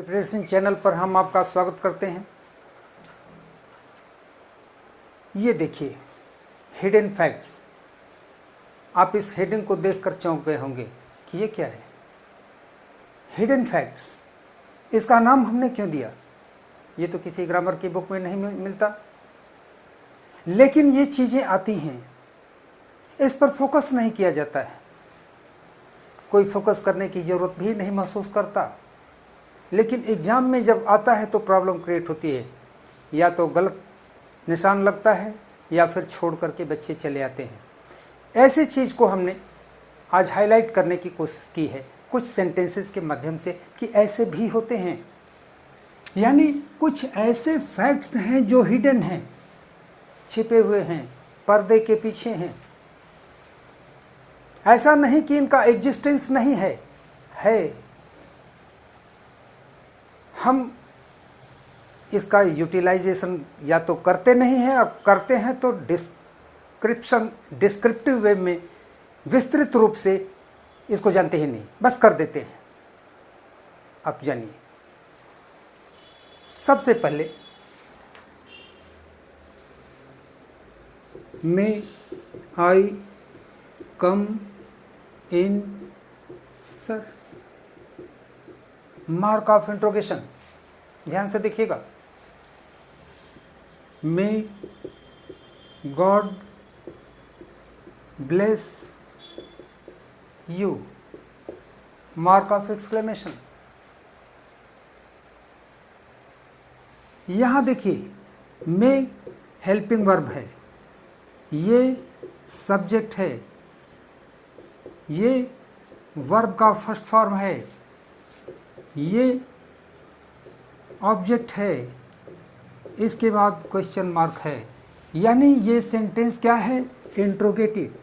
Preparation channel पर हम आपका स्वागत करते हैं। ये देखिए हिडन फैक्ट्स। आप इस हेडिंग को देखकर चौंक गए होंगे कि ये क्या है। हिडन फैक्ट्स, इसका नाम हमने क्यों दिया? ये तो किसी ग्रामर की बुक में नहीं मिलता, लेकिन ये चीज़ें आती हैं, इस पर फोकस नहीं किया जाता है। कोई फोकस करने की ज़रूरत भी नहीं महसूस करता, लेकिन एग्ज़ाम में जब आता है तो प्रॉब्लम क्रिएट होती है। या तो गलत निशान लगता है या फिर छोड़ करके बच्चे चले आते हैं। ऐसी चीज़ को हमने आज हाईलाइट करने की कोशिश की है कुछ सेंटेंसेस के माध्यम से कि ऐसे भी होते हैं, यानी कुछ ऐसे फैक्ट्स हैं जो हिडन हैं, छिपे हुए हैं, पर्दे के पीछे हैं। ऐसा नहीं कि इनका एग्जिस्टेंस नहीं है, हम इसका यूटिलाइजेशन या तो करते नहीं हैं, अब करते हैं तो डिस्क्रिप्टिव वे में विस्तृत रूप से इसको जानते ही नहीं, बस कर देते हैं। अब जानिए, सबसे पहले मे आई कम इन सर, मार्क ऑफ इंट्रोगेशन, ध्यान से देखिएगा। May God bless you, mark of exclamation. यहां देखिए, मे हेल्पिंग वर्ब है, ये सब्जेक्ट है, ये वर्ब का फर्स्ट फॉर्म है, ये ऑब्जेक्ट है, इसके बाद क्वेश्चन मार्क है, यानी ये सेंटेंस क्या है? इंट्रोगेटिव।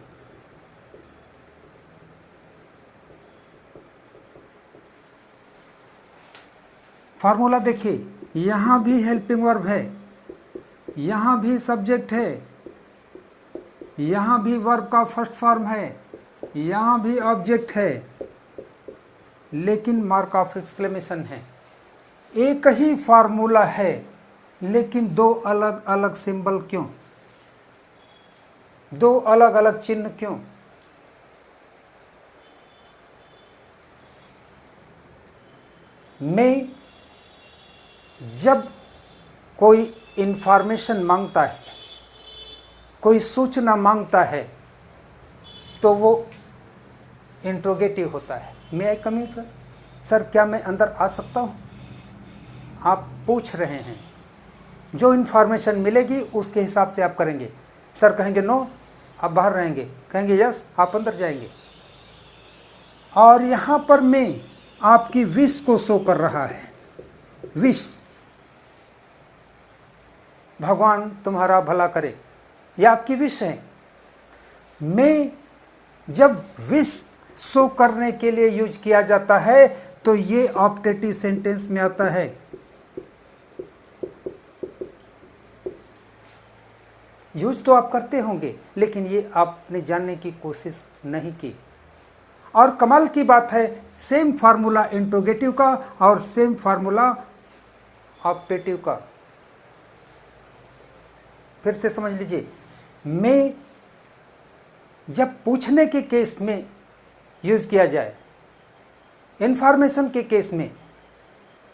फार्मूला देखिए, यहाँ भी हेल्पिंग वर्ब है, यहाँ भी सब्जेक्ट है, यहाँ भी वर्ब का फर्स्ट फॉर्म है, यहाँ भी ऑब्जेक्ट है, लेकिन मार्क ऑफ एक्सक्लेमेशन है। एक ही फार्मूला है, लेकिन दो अलग अलग सिंबल क्यों? दो अलग अलग चिन्ह क्यों? में जब कोई इंफॉर्मेशन मांगता है, कोई सूचना मांगता है, तो वो इंट्रोगेटिव होता है। मे आई कम इन सर? सर क्या मैं अंदर आ सकता हूँ? आप पूछ रहे हैं, जो इन्फॉर्मेशन मिलेगी उसके हिसाब से आप करेंगे। सर कहेंगे नो, आप बाहर रहेंगे, कहेंगे यस, आप अंदर जाएंगे। और यहाँ पर मैं आपकी विश को शो कर रहा है। विश, भगवान तुम्हारा भला करे, यह आपकी विश है। मैं जब विश शो करने के लिए यूज किया जाता है तो ये ऑप्टेटिव सेंटेंस में आता है। यूज तो आप करते होंगे, लेकिन ये आपने जानने की कोशिश नहीं की। और कमाल की बात है, सेम फार्मूला इंट्रोगेटिव का और सेम फार्मूला ऑप्टेटिव का। फिर से समझ लीजिए, मैं जब पूछने के केस में यूज किया जाए, इंफॉर्मेशन के केस में,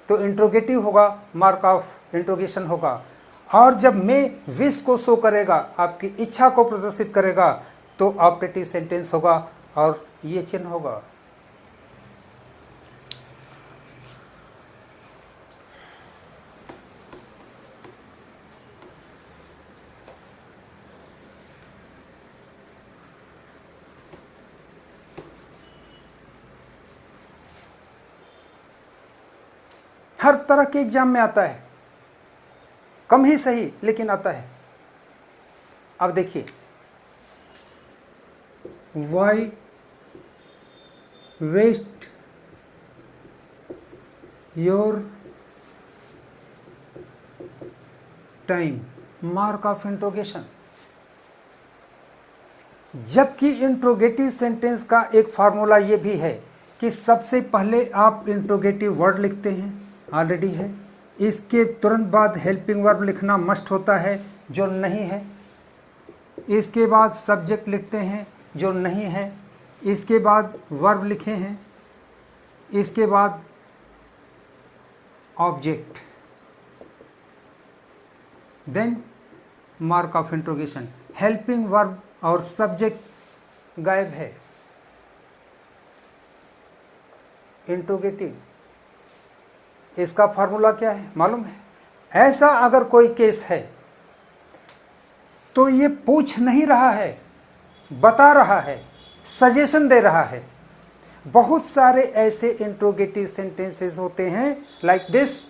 तो इंट्रोगेटिव होगा, मार्क ऑफ इंट्रोगेशन होगा। और जब मैं विश को शो करेगा, आपकी इच्छा को प्रदर्शित करेगा, तो ऑप्टेटिव सेंटेंस होगा और ये चिन्ह होगा। हर तरह के एग्जाम में आता है, कम ही सही लेकिन आता है। अब देखिए, why waste your time, mark of interrogation. जबकि इंट्रोगेटिव सेंटेंस का एक फार्मूला ये भी है कि सबसे पहले आप इंट्रोगेटिव वर्ड लिखते हैं, ऑलरेडी है। इसके तुरंत बाद हेल्पिंग वर्ब लिखना मस्ट होता है, जो नहीं है। इसके बाद सब्जेक्ट लिखते हैं, जो नहीं है। इसके बाद वर्ब लिखे हैं। इसके बाद object, then mark of interrogation. Helping verb और सब्जेक्ट गायब है। इंट्रोगेटिव, इसका फॉर्मूला क्या है मालूम है? ऐसा अगर कोई केस है तो ये पूछ नहीं रहा है, बता रहा है, सजेशन दे रहा है। बहुत सारे ऐसे इंट्रोगेटिव सेंटेंसेस होते हैं लाइक दिस,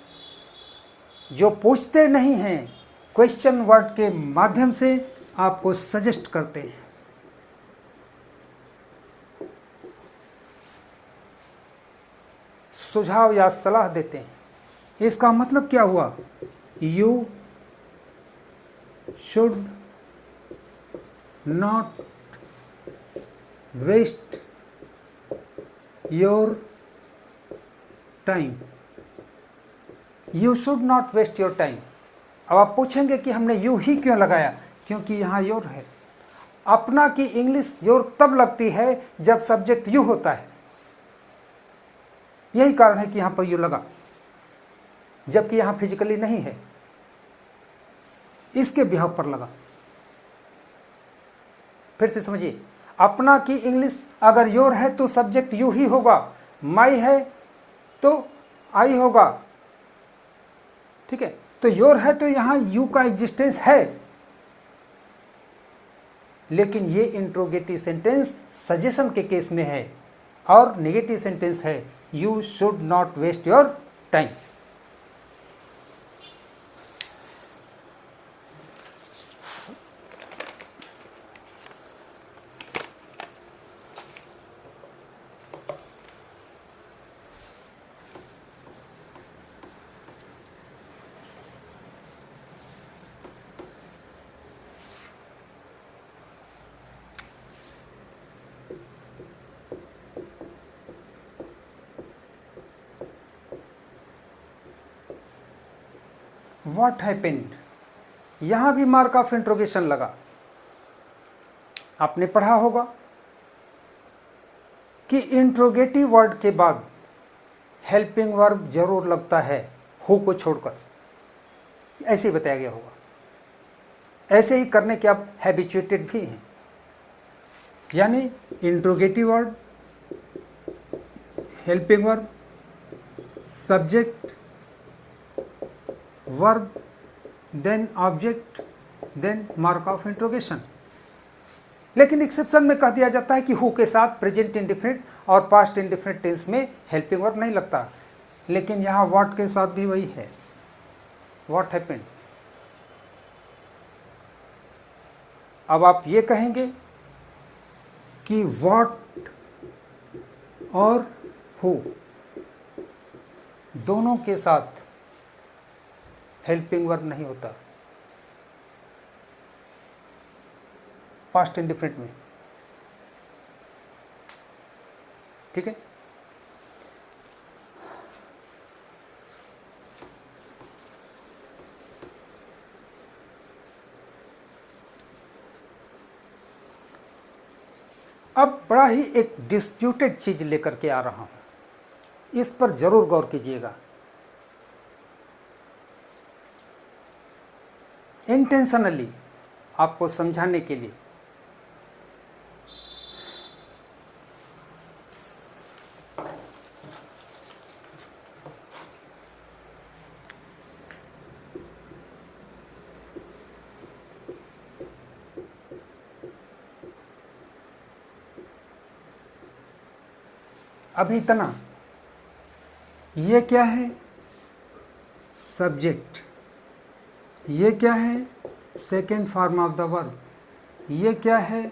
जो पूछते नहीं हैं, क्वेश्चन वर्ड के माध्यम से आपको सजेस्ट करते हैं। सुझाव या सलाह देते हैं। इसका मतलब क्या हुआ? You should not waste your time. You should not waste your time. अब आप पूछेंगे कि हमने यू ही क्यों लगाया? क्योंकि यहाँ योर है। अपना की इंग्लिश योर तब लगती है जब सब्जेक्ट यू होता है। यही कारण है कि यहाँ पर यू लगा, जबकि यहाँ फिजिकली नहीं है, इसके बिहाव पर लगा। फिर से समझिए, अपना की इंग्लिश अगर योर है तो सब्जेक्ट यू ही होगा, माई है तो आई होगा, ठीक है। तो योर है तो यहां यू का एग्जिस्टेंस है। लेकिन ये इंट्रोगेटिव सेंटेंस सजेशन के केस में है, और नेगेटिव सेंटेंस है you should not waste your time. What happened? यहां भी मार्क ऑफ इंट्रोगेशन लगा। आपने पढ़ा होगा कि इंट्रोगेटिव वर्ड के बाद हेल्पिंग वर्ब जरूर लगता है, हु को छोड़कर। ऐसे ही बताया गया होगा। ऐसे ही करने के आप हैबिचुएटेड भी हैं। यानी interrogative word, helping verb, subject, verb, then object, then mark of interrogation. लेकिन एक्सेप्शन में कह दिया जाता है कि हु के साथ प्रेजेंट इंडिफिनिट और पास्ट इंडिफिनिट टेंस में हेल्पिंग वर्ब नहीं लगता। लेकिन यहाँ व्हाट के साथ भी वही है, व्हाट हैपेंड। अब आप ये कहेंगे कि व्हाट और हु दोनों के साथ हेल्पिंग वर्ब नहीं होता पास्ट इंडिफिनिट में, ठीक है। अब बड़ा ही एक डिस्प्यूटेड चीज लेकर के आ रहा हूं, इस पर जरूर गौर कीजिएगा। इंटेंशनली आपको समझाने के लिए। अभी इतना, ये क्या है? सब्जेक्ट। ये क्या है? Second form of the verb. ये क्या है?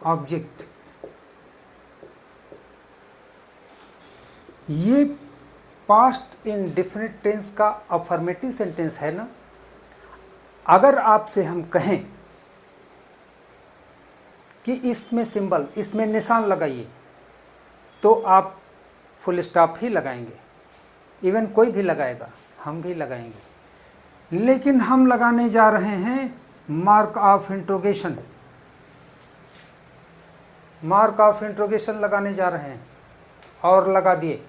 ऑब्जेक्ट। ये पास्ट इंडेफिनिट टेंस का अफर्मेटिव सेंटेंस है ना। अगर आपसे हम कहें कि इसमें सिंबल, इसमें निशान लगाइए, तो आप फुल स्टॉप ही लगाएंगे। इवन कोई भी लगाएगा, हम भी लगाएंगे, लेकिन हम लगाने जा रहे हैं mark of interrogation. Mark of interrogation लगाने जा रहे हैं और लगा दिए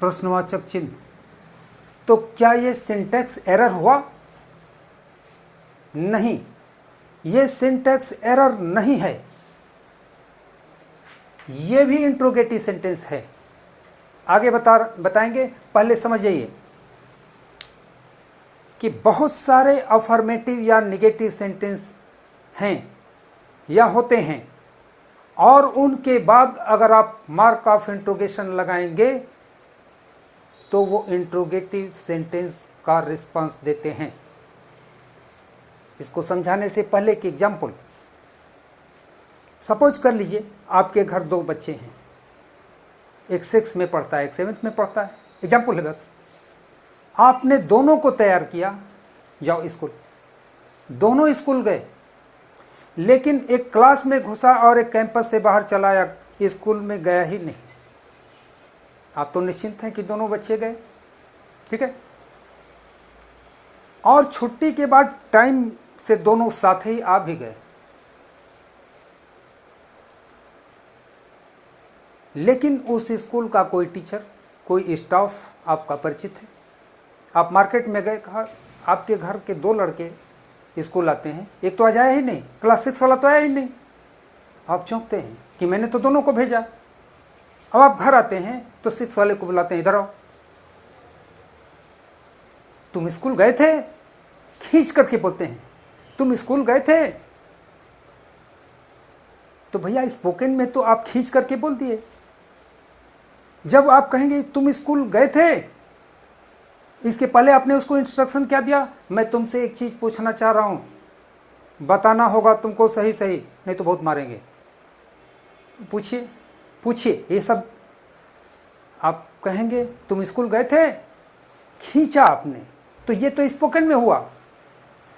प्रश्नवाचक चिन्ह। तो क्या ये सिंटैक्स एरर हुआ? नहीं, ये सिंटैक्स एरर नहीं है, ये भी इंट्रोगेटिव सेंटेंस है। आगे बताएंगे, पहले समझ जाइए कि बहुत सारे अफर्मेटिव या निगेटिव सेंटेंस हैं या होते हैं, और उनके बाद अगर आप मार्क ऑफ इंट्रोगेशन लगाएंगे तो वो इंट्रोगेटिव सेंटेंस का रिस्पांस देते हैं। इसको समझाने से पहले एक एग्जाम्पल, सपोज कर लीजिए आपके घर दो बच्चे हैं, एक 6 में पढ़ता है, एक 7 में पढ़ता है, एग्जाम्पल है बस। आपने दोनों को तैयार किया, जाओ स्कूल, दोनों स्कूल गए, लेकिन एक क्लास में घुसा और एक कैंपस से बाहर चला आया, स्कूल में गया ही नहीं। आप तो निश्चिंत हैं कि दोनों बच्चे गए, ठीक है। और छुट्टी के बाद टाइम से दोनों साथ ही आ भी गए, लेकिन उस स्कूल का कोई टीचर, कोई स्टाफ आपका परिचित है। आप मार्केट में गए, कहा आपके घर के 2 लड़के स्कूल आते हैं, एक तो आज आया ही नहीं, क्लास 6 वाला तो आया ही नहीं। आप चौंकते हैं कि मैंने तो दोनों को भेजा। अब आप घर आते हैं तो 6 वाले को बुलाते हैं, इधर आओ, तुम स्कूल गए थे? खींच करके बोलते हैं, तुम स्कूल गए थे? तो भैया स्पोकन में तो आप खींच करके बोल दिए। जब आप कहेंगे तुम स्कूल गए थे, इसके पहले आपने उसको इंस्ट्रक्शन क्या दिया? मैं तुमसे एक चीज पूछना चाह रहा हूं, बताना होगा तुमको सही सही, नहीं तो बहुत मारेंगे। पूछिए पूछिए, ये सब आप कहेंगे तुम स्कूल गए थे, खींचा आपने, तो ये तो स्पोकन में हुआ।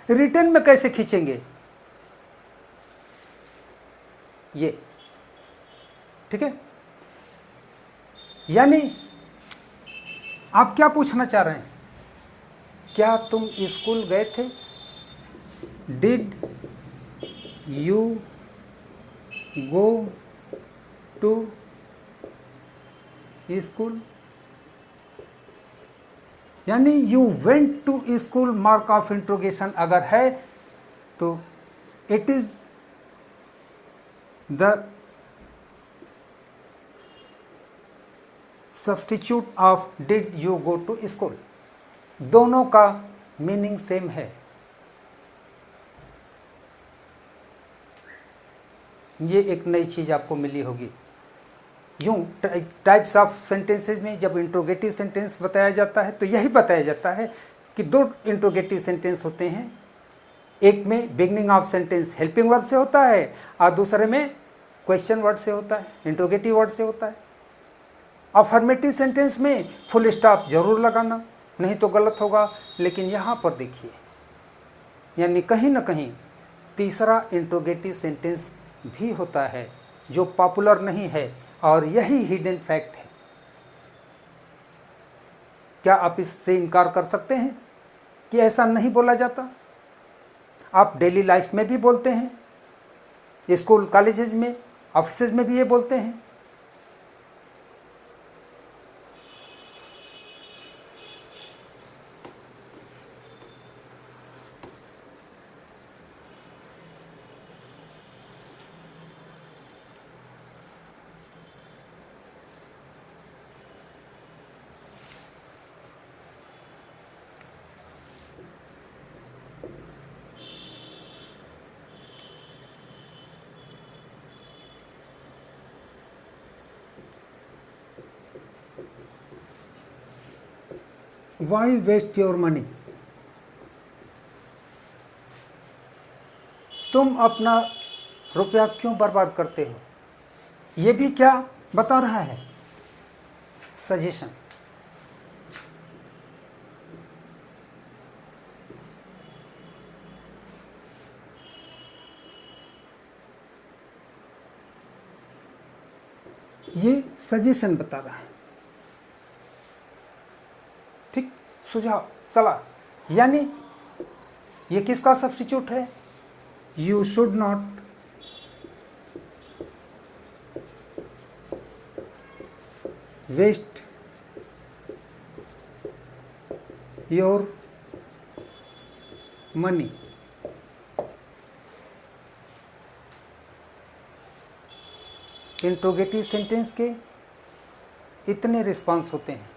रिटन में कैसे खींचेंगे? ये ठीक है। यानी आप क्या पूछना चाह रहे हैं? क्या तुम स्कूल गए थे? Did you go to school? यानी you went to school, mark of interrogation अगर है तो it is the substitute of did you go to school. दोनों का मीनिंग सेम है। ये एक नई चीज आपको मिली होगी। यूं टाइप्स ऑफ सेंटेंसेस में जब इंट्रोगेटिव सेंटेंस बताया जाता है तो यही बताया जाता है कि 2 इंट्रोगेटिव सेंटेंस होते हैं। एक में beginning of sentence helping verb से होता है और दूसरे में क्वेश्चन वर्ड से होता है, इंट्रोगेटिव वर्ड से होता है। अफर्मेटिव सेंटेंस में फुल स्टॉप जरूर लगाना, नहीं तो गलत होगा। लेकिन यहाँ पर देखिए, यानी कहीं ना कहीं तीसरा इंट्रोगेटिव सेंटेंस भी होता है जो पॉपुलर नहीं है, और यही हिडन फैक्ट है। क्या आप इससे इनकार कर सकते हैं कि ऐसा नहीं बोला जाता? आप डेली लाइफ में भी बोलते हैं, स्कूल कॉलेजेस में, ऑफिसेज में भी ये बोलते हैं। Why waste your money? तुम अपना रुपया क्यों बर्बाद करते हो? ये भी क्या बता रहा है? सजेशन। ये सजेशन बता रहा है। सुझाव, सलाह, यानी ये किसका सब्स्टिट्यूट है? You should not waste your money. Interrogative sentence के इतने रिस्पांस होते हैं।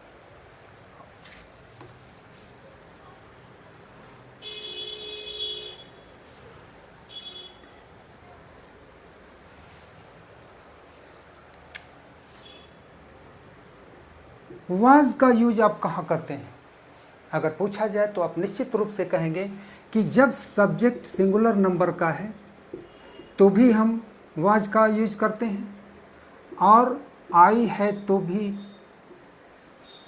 वाज का यूज आप कहाँ करते हैं? अगर पूछा जाए तो आप निश्चित रूप से कहेंगे कि जब सब्जेक्ट सिंगुलर नंबर का है तो भी हम वाज का यूज करते हैं, और आई है तो भी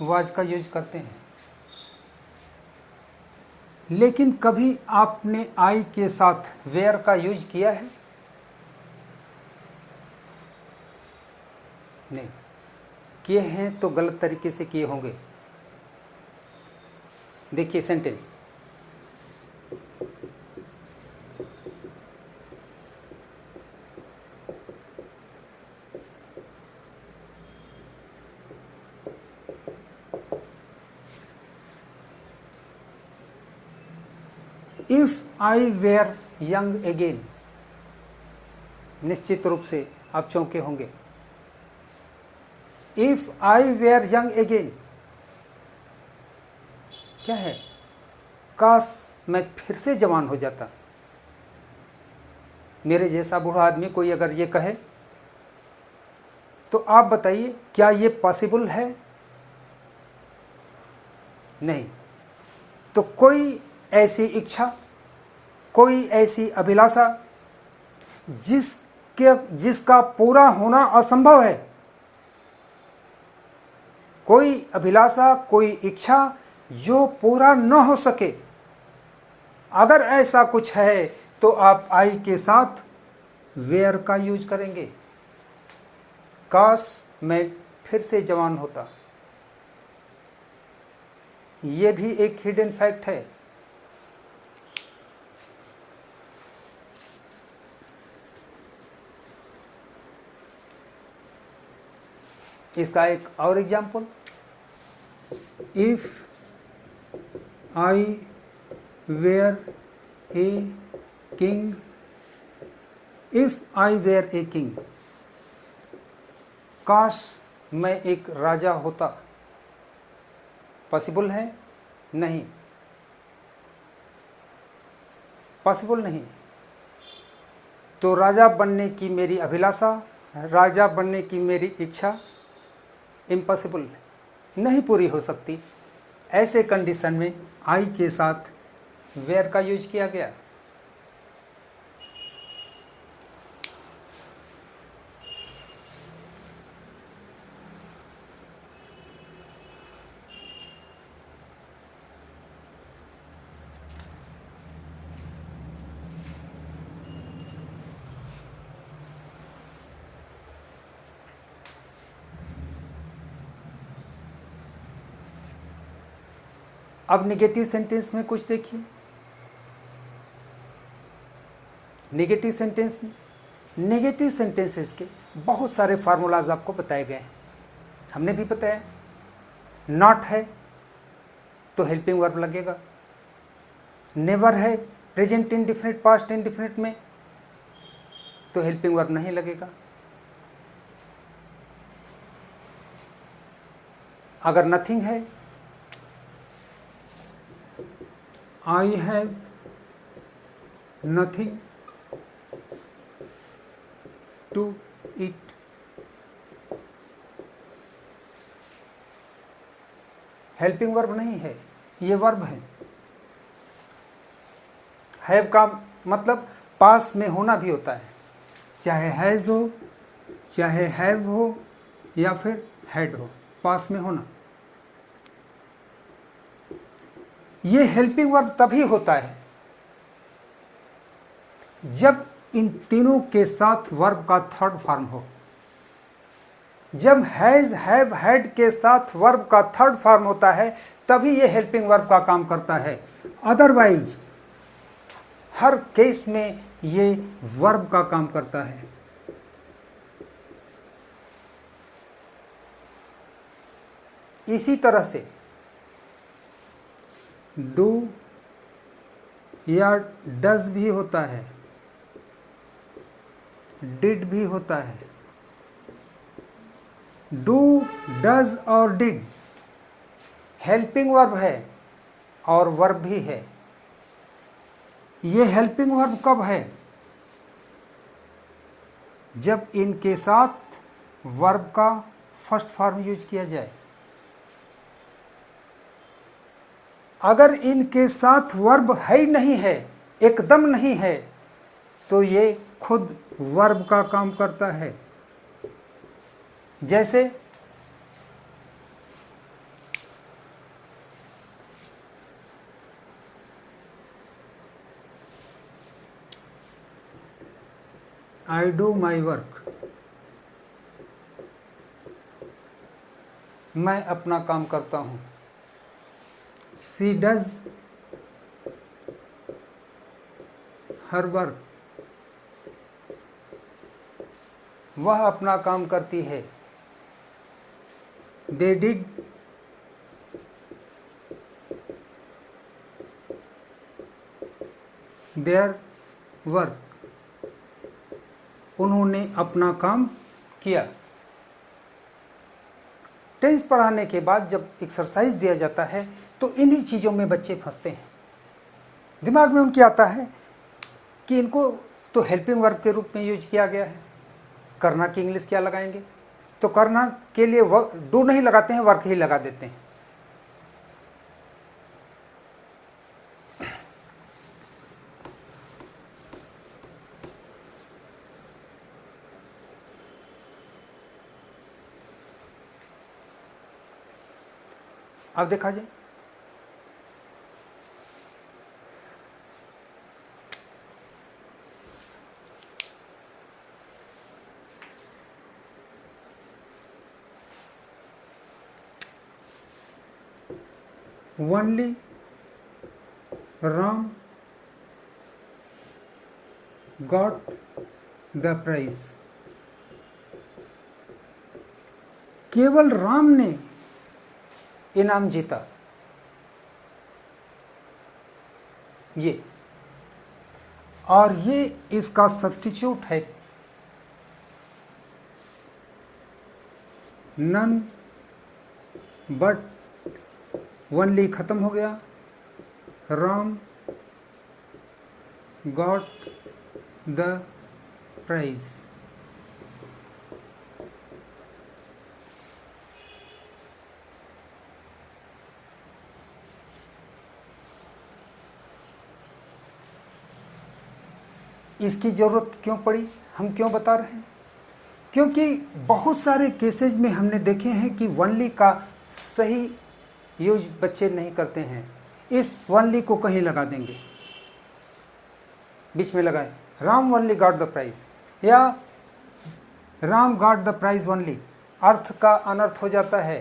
वाज का यूज करते हैं। लेकिन कभी आपने आई के साथ वेयर का यूज किया है? नहीं किए हैं तो गलत तरीके से किए होंगे। देखिए sentence, if I were young again, निश्चित रूप से आप चौंके होंगे। If I were young again क्या है? काश मैं फिर से जवान हो जाता। मेरे जैसा बूढ़ा आदमी कोई अगर ये कहे तो आप बताइए क्या ये पॉसिबल है? नहीं। तो कोई ऐसी इच्छा, कोई ऐसी अभिलाषा जिसका पूरा होना असंभव है, कोई अभिलाषा, कोई इच्छा जो पूरा न हो सके, अगर ऐसा कुछ है तो आप आई के साथ वेयर का यूज करेंगे। काश मैं फिर से जवान होता। ये भी एक हिडन फैक्ट है। इसका एक और example, if I were a king, if I were a king, काश मैं एक राजा होता। पॉसिबल है? नहीं, पॉसिबल नहीं। तो राजा बनने की मेरी अभिलाषा, राजा बनने की मेरी इच्छा इम्पॉसिबल, नहीं पूरी हो सकती। ऐसे कंडीशन में आई के साथ वेयर का यूज किया गया। अब नेगेटिव सेंटेंस में कुछ देखिए। नेगेटिव सेंटेंसेस के बहुत सारे फार्मूलाज आपको बताए गए हैं, हमने भी बताया। नॉट है तो हेल्पिंग वर्ब लगेगा, नेवर है प्रेजेंट इंडेफिनिट, पास्ट इंडेफिनिट में तो हेल्पिंग वर्ब नहीं लगेगा। अगर नथिंग है, I have nothing to eat, helping verb नहीं है, ये वर्ब है। हैव का मतलब पास में होना भी होता है, चाहे हैज़ हो, चाहे हैव हो, या फिर हैड हो, पास में होना। ये हेल्पिंग वर्ब तभी होता है जब इन तीनों के साथ वर्ब का थर्ड फॉर्म हो। जब हैज़, हैव, हैड के साथ वर्ब का थर्ड फॉर्म होता है तभी ये हेल्पिंग वर्ब का काम करता है, अदरवाइज हर केस में ये वर्ब का काम करता है। इसी तरह से डू या डज भी होता है, डिड भी होता है। डू, डज और डिड हेल्पिंग वर्ब है और वर्ब भी है। ये हेल्पिंग वर्ब कब है? जब इनके साथ वर्ब का फर्स्ट फॉर्म यूज किया जाए। अगर इनके साथ वर्ब है ही नहीं है, एकदम नहीं है, तो ये खुद वर्ब का काम करता है। जैसे आई डू माई वर्क, मैं अपना काम करता हूँ। सी डज हर वर्क, वह अपना काम करती है। दे डिड देयर वर्क, उन्होंने अपना काम किया। टेंस पढ़ाने के बाद जब एक्सरसाइज दिया जाता है तो इन्हीं चीज़ों में बच्चे फंसते हैं। दिमाग में उनके आता है कि इनको तो हेल्पिंग वर्ब के रूप में यूज किया गया है, करना की इंग्लिश क्या लगाएंगे, तो करना के लिए डू नहीं लगाते हैं, वर्क ही लगा देते हैं। अब देखा जाए, only Ram got the prize, केवल राम ने इनाम जीता। ये और ये इसका सब्स्टिट्यूट है नन बट, ओनली खत्म हो गया, राम गॉट द प्राइज। इसकी ज़रूरत क्यों पड़ी, हम क्यों बता रहे हैं? क्योंकि बहुत सारे केसेस में हमने देखे हैं कि वनली का सही यूज बच्चे नहीं करते हैं। इस वनली को कहीं लगा देंगे, बीच में लगाए Ram only got the prize या Ram got the prize only, अर्थ का अनर्थ हो जाता है।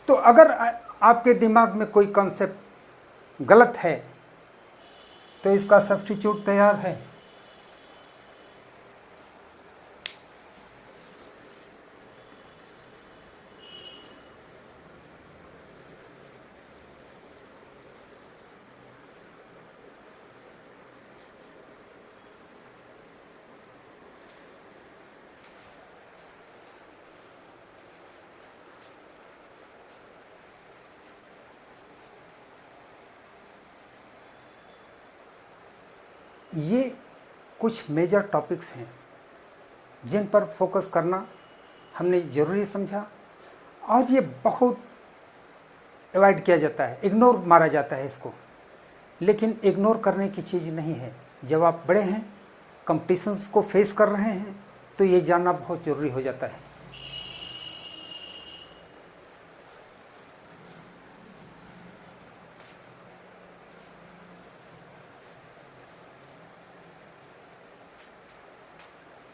तो अगर आपके दिमाग में कोई कॉन्सेप्ट गलत है तो इसका सब्स्टिट्यूट तैयार है। ये कुछ मेजर टॉपिक्स हैं जिन पर फोकस करना हमने ज़रूरी समझा, और ये बहुत अवॉइड किया जाता है, इग्नोर मारा जाता है इसको। लेकिन इग्नोर करने की चीज़ नहीं है। जब आप बड़े हैं, कंपटीशंस को फेस कर रहे हैं, तो ये जानना बहुत ज़रूरी हो जाता है।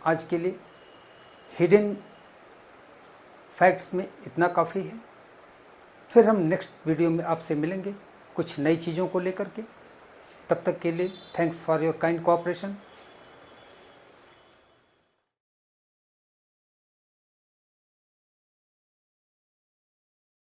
आज के लिए हिडन फैक्ट्स में इतना काफ़ी है। फिर हम नेक्स्ट वीडियो में आपसे मिलेंगे कुछ नई चीज़ों को लेकर के। तब तक के लिए thanks for your kind cooperation.